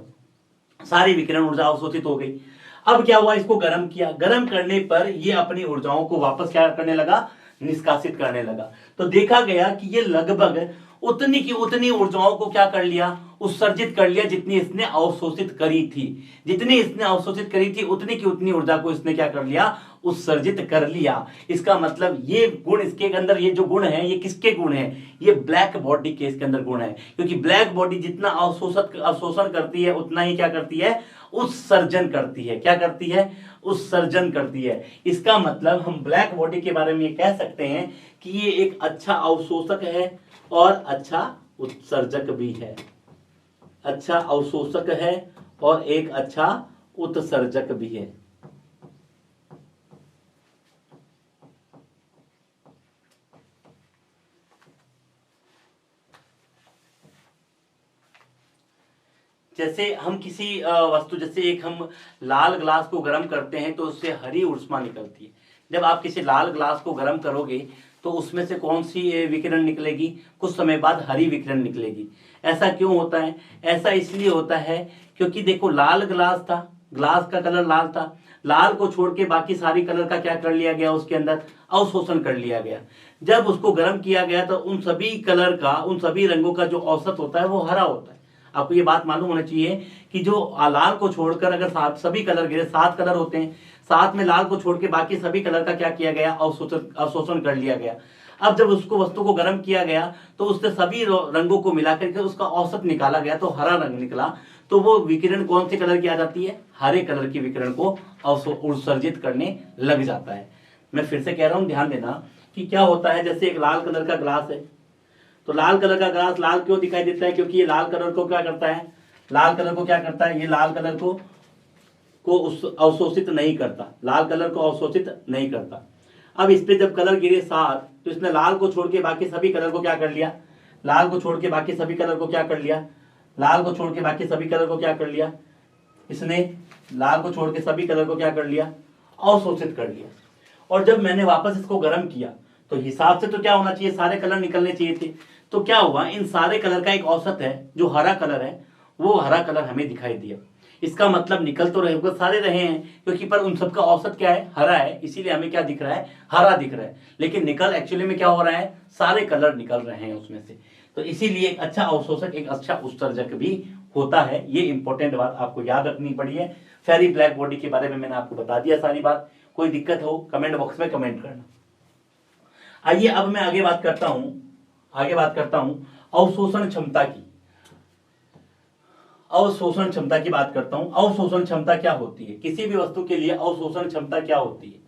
सारी विकिरण ऊर्जा अवशोषित हो गई। अब क्या हुआ, इसको गर्म किया, गर्म करने पर ये अपनी ऊर्जाओं को वापस क्या करने लगा, निष्कासित करने लगा। तो देखा गया कि ये लगभग उतनी की उतनी ऊर्जाओं को क्या कर लिया, उत्सर्जित कर लिया जितनी इसने अवशोषित करी थी। जितनी इसने अवशोषित करी थी उतनी की उतनी ऊर्जा को इसने क्या कर लिया, उत्सर्जित कर लिया। इसका मतलब ये गुण इसके अंदर, ये जो गुण है ये किसके गुण है, ये ब्लैक बॉडी के इसके अंदर गुण है। क्योंकि ब्लैक बॉडी जितना अवशोषण करती है उतना ही क्या करती है, उत्सर्जन करती है। क्या करती है, उत्सर्जन करती है। इसका मतलब हम ब्लैक बॉडी के बारे में ये कह सकते हैं कि ये एक अच्छा अवशोषक है और अच्छा उत्सर्जक भी है। अच्छा अवशोषक है और एक अच्छा उत्सर्जक भी है। जैसे हम किसी वस्तु, जैसे एक हम लाल ग्लास को गर्म करते हैं तो उससे हरी ऊष्मा निकलती है। जब आप किसी लाल ग्लास को गर्म करोगे तो उसमें से कौन सी विकिरण निकलेगी, कुछ समय बाद हरी विकिरण निकलेगी। ऐसा क्यों होता है, ऐसा इसलिए होता है क्योंकि देखो लाल ग्लास था, ग्लास का कलर लाल था, लाल को छोड़ के बाकी सारी कलर का क्या कर लिया गया, उसके अंदर अवशोषण कर लिया गया। जब उसको गर्म किया गया तो उन सभी कलर का, उन सभी रंगों का जो औसत होता है वो हरा होता है। आपको ये बात मालूम होना चाहिए कि जो लाल को छोड़कर अगर सभी कलर गिरे, 7 कलर होते हैं, 7 में लाल को छोड़ के बाकी सभी कलर का क्या किया गया, अवशोषण कर लिया गया। अब जब उसको वस्तु को गर्म किया गया तो उससे सभी रंगों को मिलाकर के उसका औसत निकाला गया तो हरा रंग निकला। तो वो विकिरण कौन से कलर की आ जाती है, हरे कलर की विकिरण को उत्सर्जित करने लग जाता है। मैं फिर से कह रहा हूं, ध्यान देना कि क्या होता है। जैसे एक लाल कलर का ग्लास है, तो लाल कलर का ग्लास लाल क्यों दिखाई देता है, क्योंकि ये लाल कलर को क्या करता है, लाल कलर को क्या करता है, ये लाल कलर को अवशोषित नहीं करता, लाल कलर को अवशोषित नहीं करता। अब इस पे जब कलर गिरे 7 तो इसने लाल को छोड़ के बाकी सभी कलर को क्या कर लिया, लाल को छोड़ के बाकी सभी कलर को क्या कर लिया, लाल को छोड़ के बाकी सभी कलर को क्या कर लिया, इसने लाल को छोड़ के सभी कलर को क्या कर लिया, अवशोषित कर लिया। और जब मैंने वापस इसको गर्म किया तो हिसाब से तो क्या होना चाहिए, सारे कलर निकलने चाहिए थे। तो क्या हुआ, इन सारे कलर का एक औसत है, जो हरा कलर है वो हरा कलर हमें दिखाई दिया। इसका मतलब निकल तो रहे, सारे रहे हैं, क्योंकि पर उन सबका औसत क्या है, हरा है, इसीलिए हमें क्या दिख रहा है, हरा दिख रहा है। लेकिन निकल एक्चुअली में क्या हो रहा है, सारे कलर निकल रहे हैं उसमें से। तो इसीलिए एक अच्छा अवशोषक एक अच्छा उत्सर्जक भी होता है। ये इंपॉर्टेंट बात आपको याद रखनी पड़ी है। फेरी ब्लैक बॉडी के बारे में मैंने आपको बता दिया सारी बात। कोई दिक्कत हो कमेंट बॉक्स में कमेंट करना। आइए अब मैं आगे बात करता हूं अवशोषण क्षमता की। अवशोषण क्षमता की बात करता हूं। अवशोषण क्षमता क्या होती है, किसी भी वस्तु के लिए अवशोषण क्षमता क्या होती है।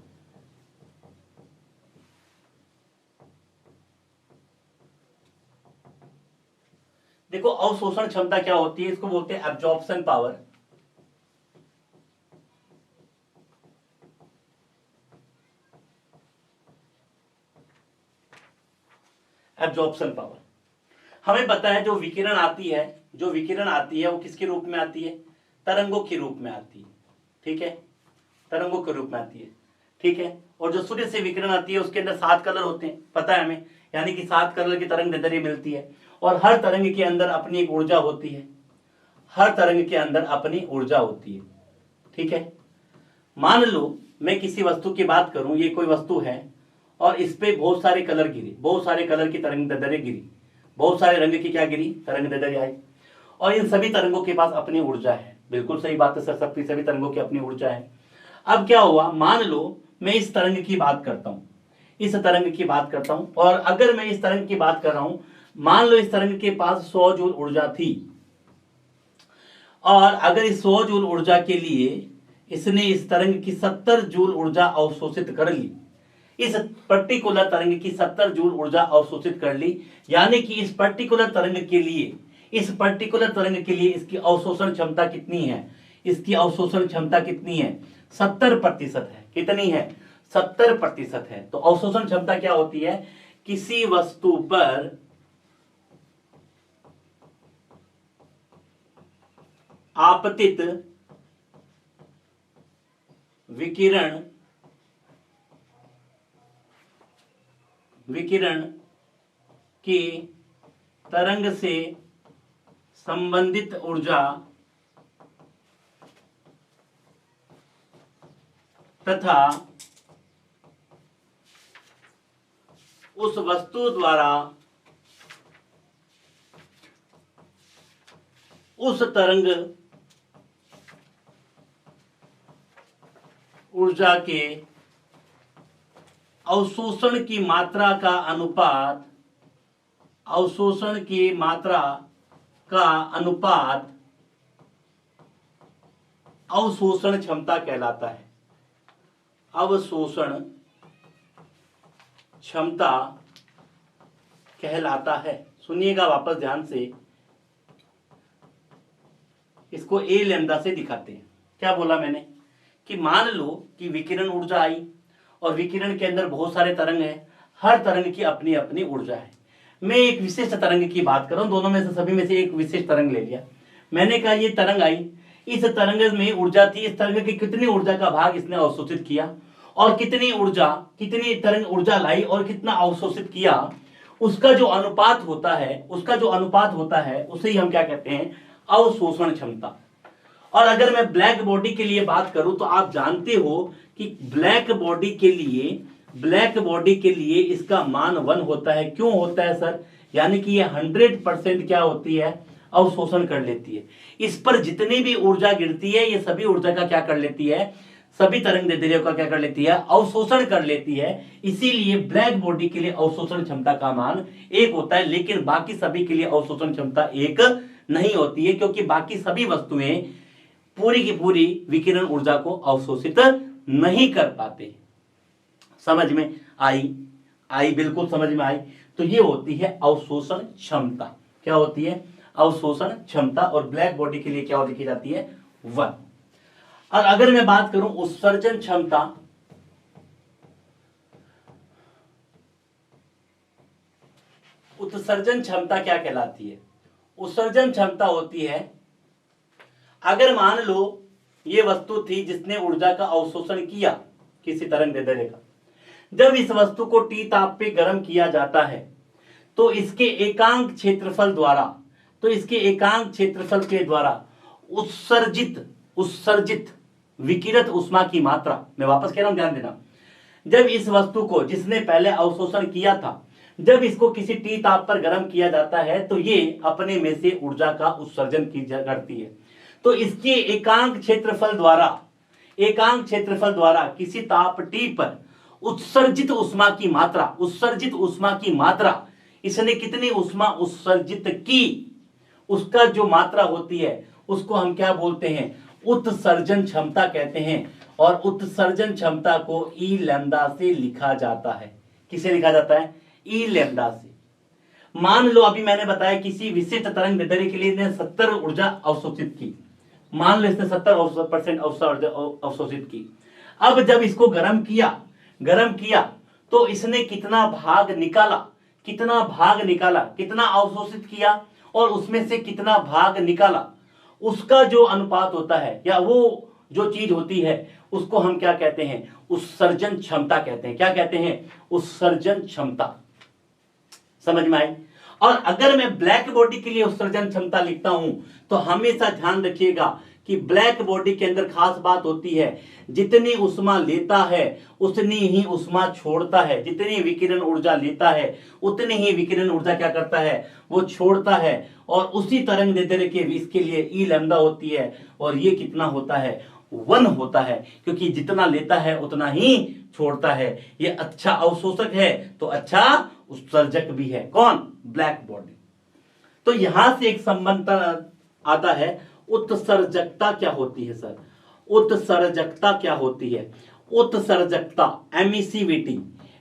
देखो अवशोषण क्षमता क्या होती है, इसको बोलते हैं एब्जॉर्प्शन पावर। एब्जॉर्प्शन पावर हमें पता है, जो विकिरण आती है वो किसके रूप में आती है, तरंगों के रूप में आती है। ठीक है, तरंगों के रूप में आती है। ठीक है, और जो सूर्य से विकिरण आती है उसके अंदर 7 कलर होते हैं, पता है हमें, यानी कि 7 कलर की तरंग दैर्ध्य मिलती है। और हर तरंग के अंदर अपनी एक ऊर्जा होती है, हर तरंग के अंदर अपनी ऊर्जा होती है। ठीक है, मान लो मैं किसी वस्तु की बात करूं, ये कोई वस्तु है और इस पे बहुत सारे कलर गिरे, बहुत सारे कलर की तरंग दैर्ध्य गिरी, बहुत सारे रंग की क्या गिरी, तरंग दैर्ध्य आई। और इन सभी तरंगों के पास अपनी ऊर्जा है। बिल्कुल सही बात है सर, सबकी सभी तरंगों की अपनी ऊर्जा है। अब क्या हुआ, मान लो मैं इस तरंग की बात करता हूं, इस तरंग की बात करता हूं, और अगर मैं इस तरंग की बात कर रहा हूं, मान लो इस तरंग के पास 100 जूल ऊर्जा थी, और अगर इस 100 जूल ऊर्जा के लिए इसने इस तरंग की 70 जूल ऊर्जा अवशोषित कर ली, इस पर्टिकुलर तरंग की 70 जूल ऊर्जा अवशोषित कर ली, यानी कि इस पर्टिकुलर तरंग के लिए, इस पर्टिकुलर तरंग के लिए इसकी अवशोषण क्षमता कितनी है, इसकी अवशोषण क्षमता कितनी है, 70% है। कितनी है, 70% है। तो अवशोषण क्षमता क्या होती है, किसी वस्तु पर आपतित विकिरण विकिरण की तरंग से संबंधित ऊर्जा तथा उस वस्तु द्वारा उस तरंग ऊर्जा के अवशोषण की मात्रा का अनुपात, अवशोषण की मात्रा का अनुपात अवशोषण क्षमता कहलाता है। अवशोषण क्षमता कहलाता है। सुनिएगा वापस ध्यान से, इसको ए लैम्डा से दिखाते हैं। क्या बोला मैंने कि मान लो कि विकिरण ऊर्जा आई और विकिरण के अंदर बहुत सारे तरंग हैं, हर तरंग की अपनी अपनी ऊर्जा है। मैं एक विशिष्ट तरंग की बात कर रहा हूं, दोनों में से सभी में से एक विशिष्ट तरंग ले लिया। मैंने कहा ये तरंग आई, इस तरंग में ऊर्जा थी, इस तरंग की कितनी ऊर्जा का भाग इसने अवशोषित किया और कितनी तरंग ऊर्जा लाई और कितना अवशोषित किया, उसका जो अनुपात होता है उसे ही हम क्या कहते हैं, अवशोषण क्षमता। और अगर मैं ब्लैक बॉडी के लिए बात करूं तो आप जानते हो कि ब्लैक बॉडी के लिए इसका मान 1 होता है। क्यों होता है सर? यानी कि ये 100% क्या होती है, अवशोषण कर लेती है। इस पर जितनी भी ऊर्जा गिरती है ये सभी ऊर्जा का क्या कर लेती है, सभी तरंगदैर्ध्यों का क्या कर लेती है, अवशोषण कर लेती है। इसीलिए ब्लैक बॉडी के लिए अवशोषण क्षमता का मान 1 होता है, लेकिन बाकी सभी के लिए अवशोषण क्षमता 1 नहीं होती है, क्योंकि बाकी सभी वस्तुएं पूरी की पूरी विकिरण ऊर्जा को अवशोषित नहीं कर पाते। समझ में आई बिल्कुल समझ में आई। तो ये होती है अवशोषण क्षमता। क्या होती है? अवशोषण क्षमता। और ब्लैक बॉडी के लिए क्या लिखी जाती है, 1। और अगर मैं बात करूं उत्सर्जन क्षमता, उत्सर्जन क्षमता क्या कहलाती है? उत्सर्जन क्षमता होती है, अगर मान लो ये वस्तु थी जिसने ऊर्जा का अवशोषण किया किसी तरंगदैर्ध्य का, जब इस वस्तु को T ताप पे गर्म किया जाता है तो इसके एकांक क्षेत्रफल के द्वारा उत्सर्जित विकिरित ऊष्मा की मात्रा, मैं वापस कह रहा हूं ध्यान देना, जब इस वस्तु को जिसने पहले अवशोषण किया था, जब इसको किसी T ताप पर गर्म किया जाता है तो ये अपने में से ऊर्जा का उत्सर्जन करती है। तो इसके एकांक क्षेत्रफल द्वारा किसी ताप T पर उत्सर्जित ऊष्मा की मात्रा, इसने कितनी ऊष्मा उत्सर्जित की, उसका जो मात्रा होती है उसको हम क्या बोलते हैं, उत्सर्जन क्षमता कहते हैं। और उत्सर्जन क्षमता को ई लैम्डा से लिखा जाता है। किसे लिखा जाता है? ई लैम्डा से। मान लो अभी मैंने बताया किसी विशिष्ट तरंगदैर्ध्य के लिए इसने 70 ऊर्जा अवशोषित की, मान लो इसने 70% अवशोषित की। अब जब इसको गर्म किया तो इसने कितना भाग निकाला, कितना अवशोषित किया और उसमें से कितना भाग निकाला, उसका जो अनुपात होता है या वो जो चीज होती है उसको हम क्या कहते हैं, उत्सर्जन क्षमता कहते हैं। क्या कहते हैं? उत्सर्जन क्षमता। समझ में आई? और अगर मैं ब्लैक बॉडी के लिए उत्सर्जन क्षमता लिखता हूं तो हमेशा ध्यान रखिएगा कि ब्लैक बॉडी के अंदर खास बात होती है, जितनी ऊष्मा लेता है उतनी ही ऊष्मा छोड़ता है। जितनी विकिरण ऊर्जा लेता है उतनी ही विकिरण ऊर्जा क्या करता है, वो छोड़ता है। और उसी तरंगदैर्ध्य के इसके लिए ई लैम्डा होती है और ये कितना होता है, 1 होता है, क्योंकि जितना लेता है उतना ही छोड़ता है। ये अच्छा अवशोषक है तो अच्छा उत्सर्जक भी है। कौन? Black body. तो यहां से एक संबंध आता है, उत्सर्जकता क्या होती है सर? उत्सर्जकता क्या होती है? उत्सर्जकता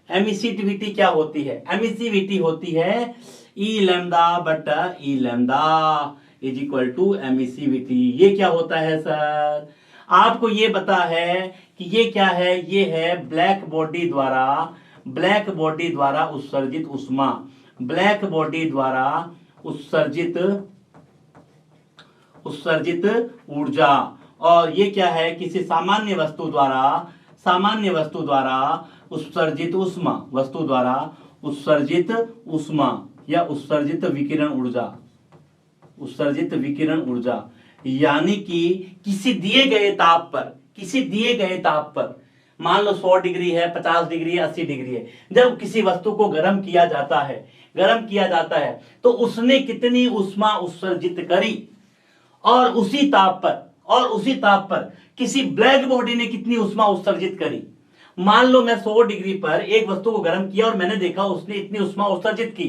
एमिसिविटी क्या होती है? एमिसिविटी होती है ई लैम्डा बटा E lambda is equal to emissivity. ये क्या होता है सर? आपको ये पता है कि ये क्या है? ये है ब्लैक बॉडी द्वारा उत्सर्जित ऊष्मा, ब्लैक बॉडी द्वारा उत्सर्जित ऊर्जा। और ये क्या है? किसी सामान्य वस्तु द्वारा उत्सर्जित ऊष्मा, उत्सर्जित ऊष्मा या उत्सर्जित विकिरण ऊर्जा, उत्सर्जित विकिरण ऊर्जा, यानी कि किसी दिए गए ताप पर, किसी दिए गए ताप पर, मान लो 100 डिग्री है, 50 डिग्री है, 80 डिग्री है, जब किसी वस्तु को गर्म किया जाता है, गर्म किया जाता है, तो उसने कितनी ऊष्मा उत्सर्जित करी, और उसी ताप पर, और उसी ताप पर किसी ब्लैक बॉडी ने कितनी ऊष्मा उत्सर्जित करी। मान लो मैं 100 डिग्री पर एक वस्तु को गर्म किया और मैंने देखा उसने इतनी ऊष्मा उत्सर्जित की,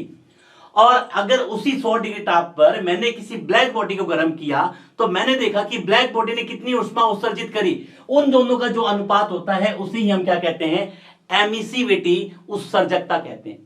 और अगर उसी 100 डिग्री ताप पर मैंने किसी ब्लैक बॉडी को गर्म किया तो मैंने देखा कि ब्लैक बॉडी ने कितनी ऊष्मा उत्सर्जित करी। उन दोनों का जो अनुपात होता है उसी ही हम क्या कहते हैं, एमिसिविटी, उत्सर्जकता कहते हैं।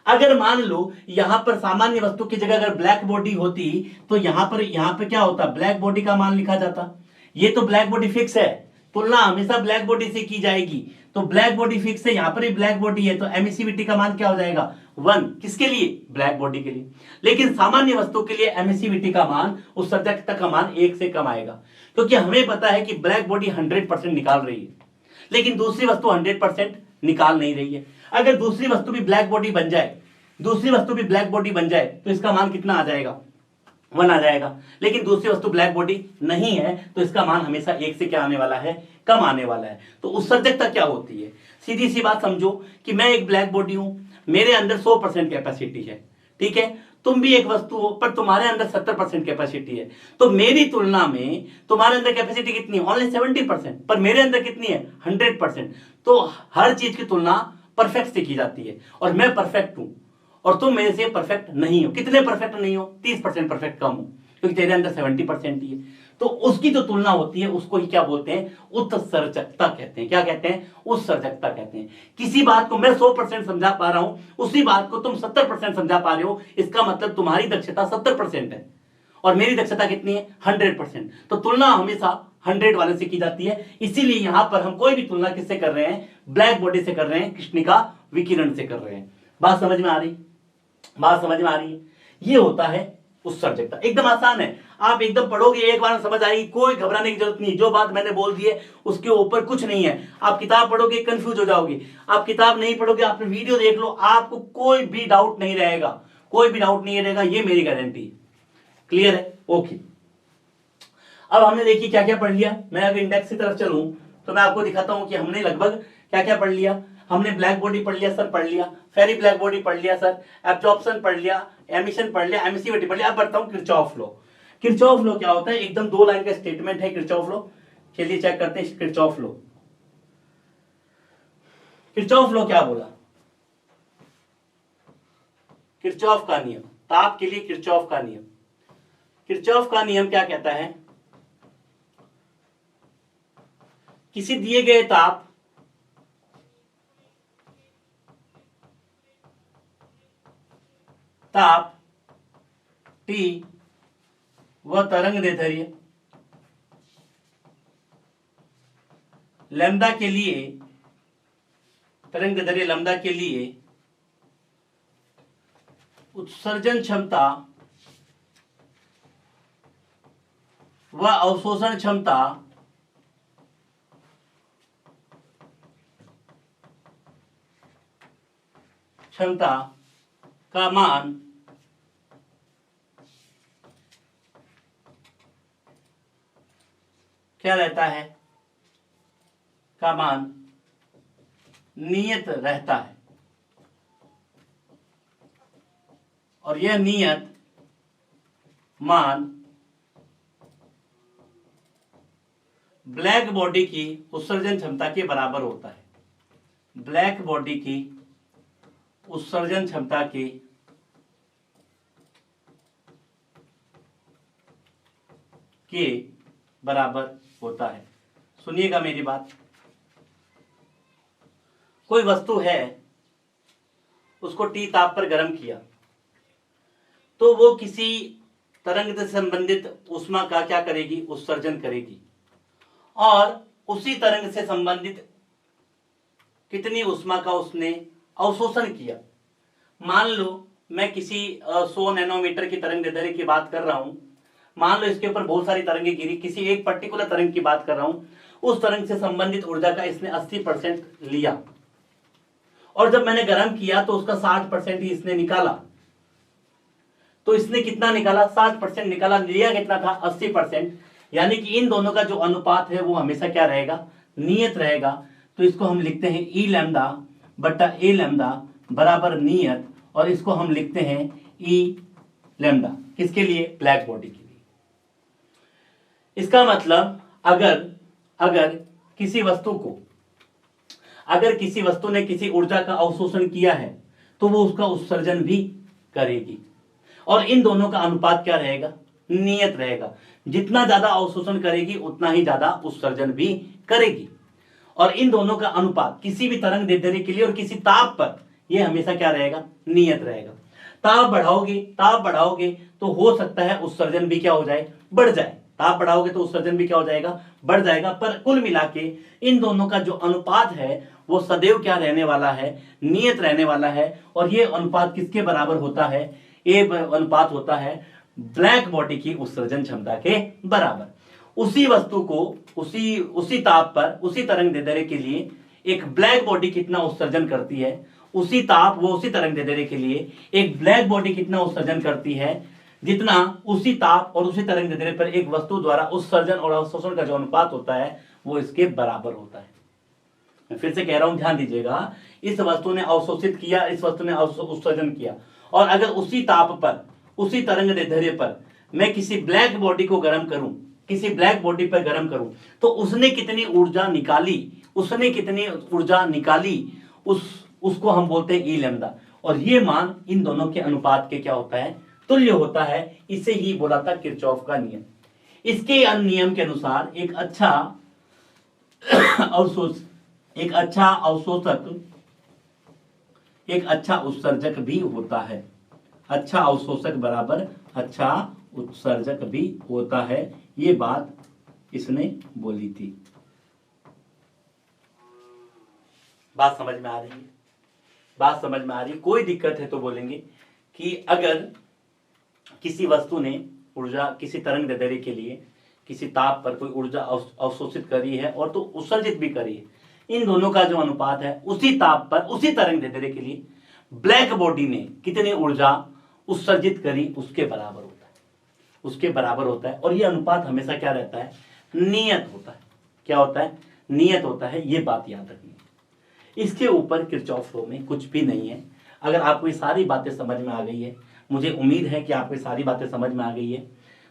अगर मान लो यहां पर सामान्य वस्तु की जगह अगर ब्लैक बॉडी होती तो यहां पर क्या होता, ब्लैक बॉडी का मान लिखा जाता। ये तो ब्लैक बॉडी फिक्स है, तुलना हमेशा ब्लैक बॉडी से की जाएगी, तो ब्लैक बॉडी फिक्स है, यहां पर भी ब्लैक बॉडी है, तो एमिसिविटी का मान क्या हो जाएगा, 1। किसके लिए, ब्लैक बॉडी के लिए। लेकिन सामान्य वस्तु के लिए एमिसिविटी का मान, उत्सर्जकता का मान 1 से कम आएगा, क्योंकि हमें पता है कि ब्लैक बॉडी 100% निकाल रही है, लेकिन दूसरी वस्तु 100% निकाल नहीं रही है। अगर दूसरी वस्तु भी ब्लैक बॉडी बन जाए, दूसरी वस्तु भी ब्लैक बॉडी बन जाए, तो इसका मान कितना आ जाएगा, 1 आ जाएगा। लेकिन दूसरी वस्तु ब्लैक बॉडी नहीं है तो इसका मान हमेशा 1 से क्या आने वाला है, कम आने वाला है। तो उत्सर्जकता क्या होती है, सीधी सी बात समझो कि मैं एक ब्लैक बॉडी हूं, मेरे अंदर 100% कैपेसिटी है, ठीक है, तुम भी एक वस्तु हो पर तुम्हारे अंदर 70% कैपेसिटी है, तो मेरी तुलना में तुम्हारे अंदर कैपेसिटी कितनी है, ओनली 70%, पर मेरे अंदर कितनी है, 100%। तो हर चीज की तुलना परफेक्ट से की जाती है, और मैं परफेक्ट हूं और तुम मेरे से परफेक्ट नहीं हो। कितने परफेक्ट नहीं हो, 30% परफेक्ट कम हो, क्योंकि तेरे अंदर 70% ही है। तो उसकी जो तुलना होती है उसको ही क्या बोलते हैं, उत्सर्जकता कहते हैं। क्या कहते हैं, उत्सर्जकता कहते हैं। किसी बात को मैं 100% समझा पा रहा हूं, उसी बात को तुम 70% समझा पा रहे हो, इसका मतलब तुम्हारी दक्षता 70% है और मेरी दक्षता कितनी है, 100%। तो तुलना हमेशा 100 वाले से की जाती है। इसीलिए यहां पर हम कोई भी तुलना किससे कर रहे हैं, ब्लैक बॉडी से कर रहे हैं, कृष्णिका विकिरण से कर रहे हैं। बात समझ में आ रही, बात समझ में आ रही है। ये होता है उत्सर्जकता, एकदम आसान है, आप एकदम पढ़ोगे एक बार समझ आएगी, कोई घबराने की जरूरत नहीं। जो बात मैंने बोल दी है उसके ऊपर कुछ नहीं है। आप किताब पढ़ोगे कंफ्यूज हो जाओगे, आप किताब नहीं पढ़ोगे, आपने वीडियो देख लो, आपको कोई भी डाउट नहीं रहेगा, कोई भी डाउट नहीं रहेगा, ये मेरी गारंटी है। क्लियर है, ओके। अब हमने देखिए क्या क्या पढ़ लिया। मैं अगर इंडेक्स की तरफ चलूं तो मैं आपको दिखाता हूं कि हमने लगभग क्या क्या पढ़ लिया। हमने ब्लैक बॉडी पढ़ लिया सर, पढ़ लिया, फेरी ब्लैक बॉडी पढ़ लिया सर, एब्जॉर्प्शन पढ़ लिया, एमिशन पढ़ लिया, एमिसिविटी पढ़ लिया। अब बढ़ता हूं किरचॉफ लॉ। किरचॉफ लॉ क्या होता है, एकदम 2 लाइन का स्टेटमेंट है किरचॉफ लॉ। चलिए चेक करते हैं किरचॉफ लॉ। किरचॉफ लॉ क्या बोला, किरचॉफ का नियम, ताप के लिए किरचॉफ का नियम। किरचॉफ का नियम क्या कहता है, किसी दिए गए ताप T व तरंग दैर्ध्य लैम्डा के लिए, तरंग दैर्ध्य लैम्डा के लिए उत्सर्जन क्षमता व अवशोषण क्षमता का मान क्या रहता है, का मान नियत रहता है, और यह नियत मान ब्लैक बॉडी की उत्सर्जन क्षमता के बराबर होता है। ब्लैक बॉडी की उत्सर्जन क्षमता के बराबर होता है। सुनिएगा मेरी बात, कोई वस्तु है, उसको T ताप पर गर्म किया तो वो किसी तरंग से संबंधित ऊष्मा का क्या करेगी, उत्सर्जन करेगी, और उसी तरंग से संबंधित कितनी ऊष्मा का उसने अवशोषण किया। मान लो मैं किसी 100 नैनोमीटर की तरंग दैर्ध्य की बात कर रहा हूं, मान लो इसके ऊपर बहुत सारी तरंगें गिरी, किसी एक पर्टिकुलर तरंग की बात कर रहा हूं, उस तरंग से संबंधित ऊर्जा का इसने 80% लिया और जब मैंने गर्म किया तो उसका 60% ही इसने निकाला। तो इसने कितना निकाला? 60% निकाला। लिया कितना था? 80%। यानी कि इन दोनों का जो अनुपात है वो हमेशा क्या रहेगा? नियत रहेगा। तो इसको हम लिखते हैं ई लैम्डा बटा ए लैम्डा बराबर नियत, और इसको हम लिखते हैं ई लैम्डा। किसके लिए? ब्लैक बॉडी के लिए। इसका मतलब अगर किसी वस्तु ने किसी ऊर्जा का अवशोषण किया है तो वो उसका उत्सर्जन भी करेगी, और इन दोनों का अनुपात क्या रहेगा? नियत रहेगा। जितना ज्यादा अवशोषण करेगी उतना ही ज्यादा उत्सर्जन भी करेगी, और इन दोनों का अनुपात किसी भी तरंग दैर्ध्य के लिए और किसी ताप पर यह हमेशा क्या रहेगा? नियत रहेगा। ताप बढ़ाओगे तो हो सकता है उत्सर्जन भी क्या हो जाए? बढ़ जाए। ताप बढ़ाओगे तो उत्सर्जन भी क्या हो जाएगा? बढ़ जाएगा। पर कुल मिला के इन दोनों का जो अनुपात है वो सदैव क्या रहने वाला है? नियत रहने वाला है। और ये अनुपात किसके बराबर होता है? ये अनुपात होता है ब्लैक बॉडी की उत्सर्जन क्षमता के बराबर। उसी वस्तु को उसी ताप पर उसी तरंग दैर्ध्य के लिए एक ब्लैक बॉडी कितना उत्सर्जन करती है, उसी तरंग दैर्ध्य के लिए एक ब्लैक बॉडी कितना उत्सर्जन करती है, जितना उसी ताप और उसी तरंग दैर्ध्य पर एक वस्तु द्वारा उत्सर्जन और अवशोषण का जो अनुपात होता है वो इसके बराबर होता है। मैं फिर से कह रहा हूं, ध्यान दीजिएगा। इस वस्तु ने अवशोषित किया, इस वस्तु ने उत्सर्जन किया, और अगर उसी ताप पर उसी तरंग दैर्ध्य पर मैं किसी ब्लैक बॉडी को गर्म करूं, तो उसने कितनी ऊर्जा निकाली, उसको हम बोलते हैं ई लैम्डा। और ये मान इन दोनों के अनुपात के क्या होता है? तुल्य होता है। इसे ही बोला था किरचॉफ का नियम। इसके नियम के अनुसार एक अच्छा उत्सर्जक भी होता है। अच्छा अवशोषक बराबर अच्छा उत्सर्जक भी होता है। ये बात इसने बोली थी। बात समझ में आ रही है? कोई दिक्कत है तो बोलेंगे कि अगर किसी वस्तु ने ऊर्जा किसी तरंग दैर्ध्य के लिए किसी ताप पर कोई ऊर्जा अवशोषित करी है और तो उत्सर्जित भी करी है, इन दोनों का जो अनुपात है उसी ताप पर उसी तरंग दैर्ध्य के लिए ब्लैक बॉडी ने कितनी ऊर्जा उत्सर्जित करी उसके बराबर होता है। और ये अनुपात हमेशा क्या रहता है? नियत होता है। क्या होता है? नियत होता है। ये बात याद रखनी है। इसके ऊपर किरचॉफ लॉ में कुछ भी नहीं है। अगर आपको ये सारी बातें समझ में आ गई है, मुझे उम्मीद है कि आपको सारी बातें समझ में आ गई है।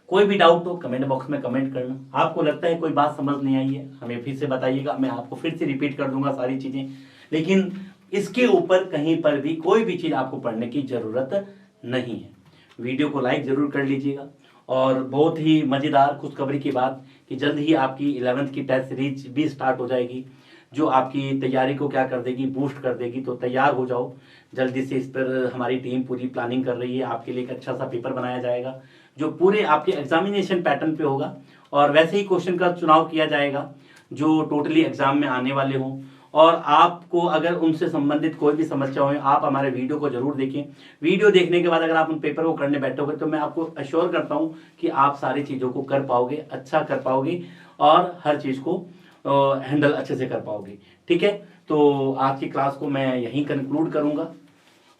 कोई भी डाउट हो कमेंट बॉक्स में कमेंट करना। आपको लगता है कोई बात समझ नहीं आई है, हमें फिर से बताइएगा, मैं आपको फिर से रिपीट कर दूंगा सारी चीजें। लेकिन इसके ऊपर कहीं पर भी कोई भी चीज आपको पढ़ने की जरूरत नहीं है। वीडियो को लाइक जरूर कर लीजिएगा। और बहुत ही मजेदार खुशखबरी की बात कि जल्द ही आपकी 11th की टेस्ट सीरीज भी स्टार्ट हो जाएगी, जो आपकी तैयारी को क्या कर देगी? बूस्ट कर देगी। तो तैयार हो जाओ जल्दी से। इस पर हमारी टीम पूरी प्लानिंग कर रही है। आपके लिए एक अच्छा सा पेपर बनाया जाएगा जो पूरे आपके एग्जामिनेशन पैटर्न पे होगा, और वैसे ही क्वेश्चन का चुनाव किया जाएगा जो टोटली एग्जाम में आने वाले हों। और आपको अगर उनसे संबंधित कोई भी समस्या हो, आप हमारे वीडियो को जरूर देखें। वीडियो देखने के बाद अगर आप उन पेपर को करने बैठोगे तो मैं आपको अश्योर करता हूं कि आप सारी चीज़ों को कर पाओगे, अच्छा कर पाओगे, और हर चीज़ को हैंडल अच्छे से कर पाओगे। ठीक है, तो आज की क्लास को मैं यहीं कंक्लूड करूंगा।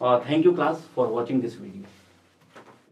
और thank you class for watching this video.